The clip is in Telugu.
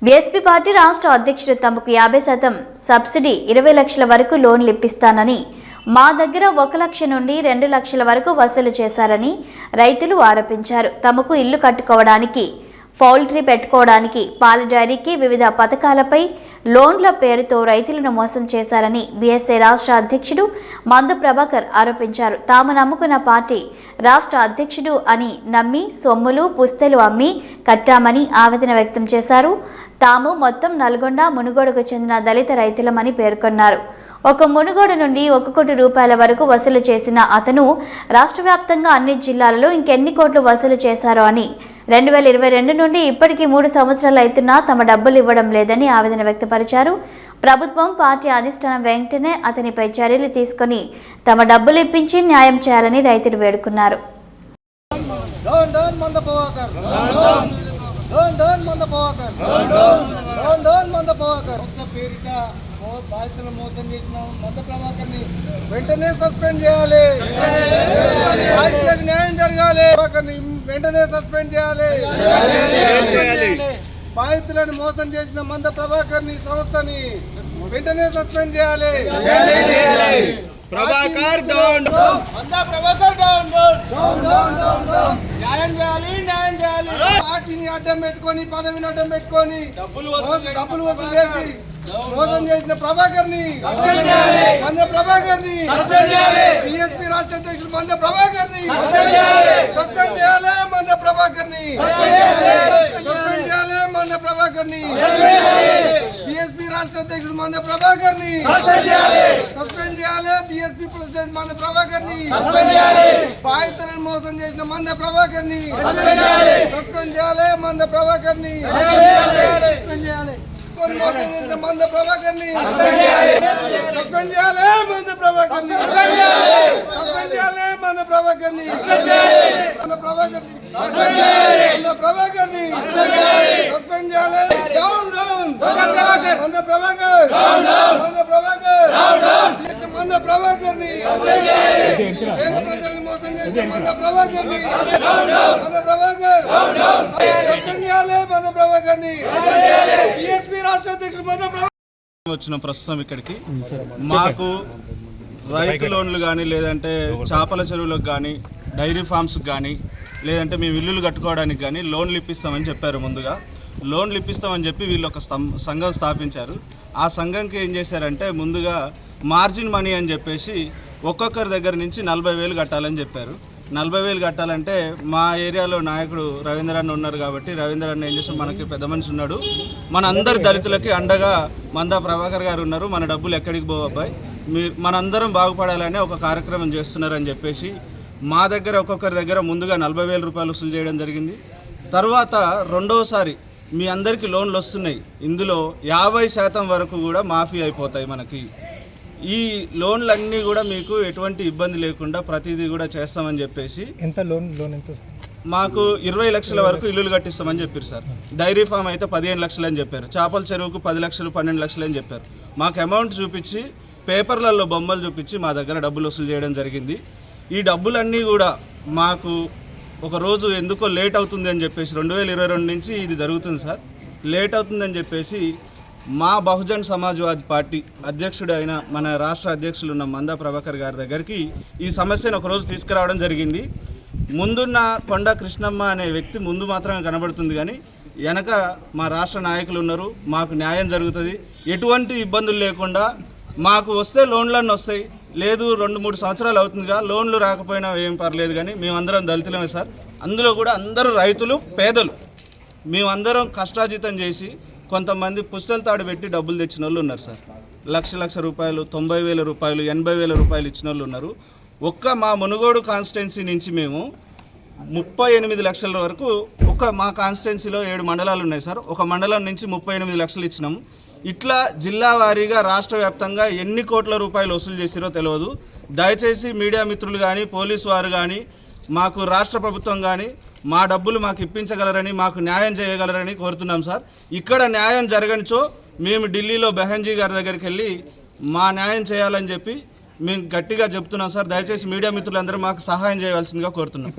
బీఎస్పీ పార్టీ రాష్ట్ర అధ్యక్షుడు తమకు 50% సబ్సిడీ 20 లక్షల వరకు లోన్లు ఇప్పిస్తానని మా దగ్గర 1 లక్ష నుండి 2 లక్షల వరకు వసూలు చేశారని రైతులు ఆరోపించారు. తమకు ఇల్లు కట్టుకోవడానికి, పౌల్ట్రీ పెట్టుకోవడానికి, పాల డైరీకి వివిధ పథకాలపై లోన్ల పేరుతో రైతులను మోసం చేశారని బీఎస్ఐ రాష్ట్ర అధ్యక్షుడు మంద ప్రభాకర్ ఆరోపించారు. తాము నమ్ముకున్న పార్టీ రాష్ట్ర అధ్యక్షుడు అని నమ్మి సొమ్ములు పుస్తలు అమ్మి కట్టామని ఆవేదన వ్యక్తం చేశారు. తాము మొత్తం నల్గొండ, మునుగోడుకు చెందిన దళిత రైతులమని పేర్కొన్నారు. ఒక మునుగోడు నుండి 1 కోటి రూపాయల వరకు వసూలు చేసిన అతను రాష్ట్ర వ్యాప్తంగా అన్ని జిల్లాలలో ఇంకెన్ని కోట్లు వసూలు చేశారో అని 2022 నుండి ఇప్పటికీ 3 సంవత్సరాలు అవుతున్నా తమ డబ్బులు ఇవ్వడం లేదని ఆవేదన వ్యక్తపరిచారు. ప్రభుత్వం, పార్టీ అధిష్టానం వెంటనే అతనిపై చర్యలు తీసుకొని తమ డబ్బులు ఇప్పించి న్యాయం చేయాలని రైతులు వేడుకున్నారు. బాధితులను మోసం చేసిన మంద ప్రభాకర్ని వెంటనే సస్పెండ్ చేయాలి. బాధితులకు న్యాయం జరగాలి. వెంటనే సస్పెండ్ చేయాలి. బాధితులను మోసం చేసిన మంద ప్రభాకర్ని సంస్థని వెంటనే సస్పెండ్ చేయాలి. ప్రభాకర్ డౌన్, మంద ప్రభాకర్ డౌన్, న్యాయం చేయాలి, న్యాయం చేయాలి. పార్టీని అడ్డం పెట్టుకొని, పదవిని అడ్డం పెట్టుకొని డబ్బులు వసూలు చేసి మోసం చేసిన ప్రభాకర్ని, మంద ప్రభాకర్ని, బీఎస్పీ రాష్ట్ర అధ్యక్షుడు మంద ప్రభాకర్ని సస్పెండ్ చేయాలి. మంద ప్రభాకర్ని సస్పెండ్ చేయాలి. మంద ప్రభాకర్ని, బీఎస్పీ రాష్ట్ర అధ్యక్షుడు మంద ప్రభాకర్ని సస్పెండ్ చేయాలి. బీఎస్పీ ప్రెసిడెంట్ మంద ప్రభాకర్ని, బాధితులను మోసం చేసిన మంద ప్రభాకర్ని సస్పెండ్ చేయాలి. మంద ప్రభాకర్ని సస్పెండ్ చేయాలి. మంద ప్రభాకర్ని సస్పెండ్ చేయాలి. మంద ప్రభాకర్ని సస్పెండ్ చేయాలి. మంద ప్రభాకర్ని మంద ప్రభాకర్ని మంద ప్రభాకర్ని సస్పెండ్ చేయాలి. డౌన్ డౌన్ మంద ప్రభాకర్, మంద ప్రభాకర్, మంద ప్రభాకర్ని పేద ప్రజల్ని మోసం చేసిన మంద ప్రభాకర్ని, మంద ప్రభాకర్ సస్పెండ్ చేయాలి. మంద ప్రభాకర్ని బీఎస్పీ రాష్ట్ర అధ్యక్షుడు మంద ప్రభాకర్. వచ్చిన ప్రస్తుతం ఇక్కడికి మాకు రైతు లోన్లు కానీ, లేదంటే చేపల చెరువులకు కానీ, డైరీ ఫార్మ్స్కి కానీ, లేదంటే మేము ఇల్లులు కట్టుకోవడానికి కానీ లోన్లు ఇప్పిస్తామని చెప్పారు. ముందుగా లోన్లు ఇప్పిస్తామని చెప్పి వీళ్ళు ఒక సంఘం స్థాపించారు. ఆ సంఘంకి ఏం చేశారంటే ముందుగా మార్జిన్ మనీ అని చెప్పేసి ఒక్కొక్కరి దగ్గర నుంచి 40,000 కట్టాలని చెప్పారు. 40,000 కట్టాలంటే మా ఏరియాలో నాయకుడు రవీంద్ర అన్న ఉన్నారు కాబట్టి రవీంద్ర అన్న ఏం చేస్తాం, మనకి పెద్ద మనిషి ఉన్నాడు, మన అందరి దళితులకి అండగా మందా ప్రభాకర్ గారు ఉన్నారు, మన డబ్బులు ఎక్కడికి పోవు అబ్బాయి, మనందరం బాగుపడాలని ఒక కార్యక్రమం చేస్తున్నారని చెప్పేసి మా దగ్గర ఒక్కొక్కరి దగ్గర ముందుగా 40,000 రూపాయలు వసూలు చేయడం జరిగింది. తర్వాత రెండోసారి మీ అందరికీ లోన్లు వస్తున్నాయి, ఇందులో 50% వరకు కూడా మాఫీ అయిపోతాయి. మనకి ఈ లోన్లన్నీ కూడా మీకు ఎటువంటి ఇబ్బంది లేకుండా ప్రతిదీ కూడా చేస్తామని చెప్పేసి ఎంత లోన్ ఎంత వస్తుంది, మాకు 20 లక్షల వరకు ఇల్లులు కట్టిస్తామని చెప్పారు సార్. డైరీ ఫామ్ అయితే 15 లక్షలు అని చెప్పారు. చేపల చెరువుకు 10 లక్షలు 12 లక్షలు అని చెప్పారు. మాకు అమౌంట్ చూపించి పేపర్లలో బొమ్మలు చూపించి మా దగ్గర డబ్బులు వసూలు చేయడం జరిగింది. ఈ డబ్బులన్నీ కూడా మాకు ఒకరోజు ఎందుకో లేట్ అవుతుంది అని చెప్పేసి 2022 నుంచి ఇది జరుగుతుంది సార్. లేట్ అవుతుందని చెప్పేసి మా బహుజన్ సమాజ్వాదీ పార్టీ అధ్యక్షుడు అయిన మన రాష్ట్ర అధ్యక్షులు ఉన్న మందా ప్రభాకర్ గారి దగ్గరికి ఈ సమస్యను ఒకరోజు తీసుకురావడం జరిగింది. ముందున్న కొండ కృష్ణమ్మ అనే వ్యక్తి ముందు మాత్రమే కనబడుతుంది, కానీ వెనక మా రాష్ట్ర నాయకులు ఉన్నారు, మాకు న్యాయం జరుగుతుంది, ఎటువంటి ఇబ్బందులు లేకుండా మాకు వస్తే లోన్లన్నీ వస్తాయి. లేదు 2-3 సంవత్సరాలు అవుతుందిగా, లోన్లు రాకపోయినా ఏం పర్లేదు, కానీ మేమందరం దళితులమే సార్. అందులో కూడా అందరూ రైతులు, పేదలు, మేమందరం కష్టార్జితం చేసి కొంతమంది పుస్తల తాడు పెట్టి డబ్బులు తెచ్చిన వాళ్ళు ఉన్నారు సార్. లక్ష రూపాయలు, 90,000 రూపాయలు, 80,000 రూపాయలు ఇచ్చిన వాళ్ళు ఉన్నారు. ఒక్క మా మునుగోడు కాన్స్టిట్యున్సీ నుంచి మేము 38 లక్షల వరకు, మా కాన్స్టిట్యున్సీలో 7 మండలాలు ఉన్నాయి సార్, ఒక మండలం నుంచి 38 లక్షలు ఇచ్చినాము. ఇట్లా జిల్లా వారీగా రాష్ట్ర వ్యాప్తంగా ఎన్ని కోట్ల రూపాయలు వసూలు చేసిరో తెలియదు. దయచేసి మీడియా మిత్రులు కానీ, పోలీసు వారు కానీ, మాకు రాష్ట్ర ప్రభుత్వం కానీ మా డబ్బులు మాకు ఇప్పించగలరని, మాకు న్యాయం చేయగలరని కోరుతున్నాం సార్. ఇక్కడ న్యాయం జరగనిచో మేము ఢిల్లీలో బెహన్జీ గారి దగ్గరికి వెళ్ళి మా న్యాయం చేయాలని చెప్పి మేము గట్టిగా చెప్తున్నాం సార్. దయచేసి మీడియా మిత్రులందరూ మాకు సహాయం చేయవలసిందిగా కోరుతున్నాం.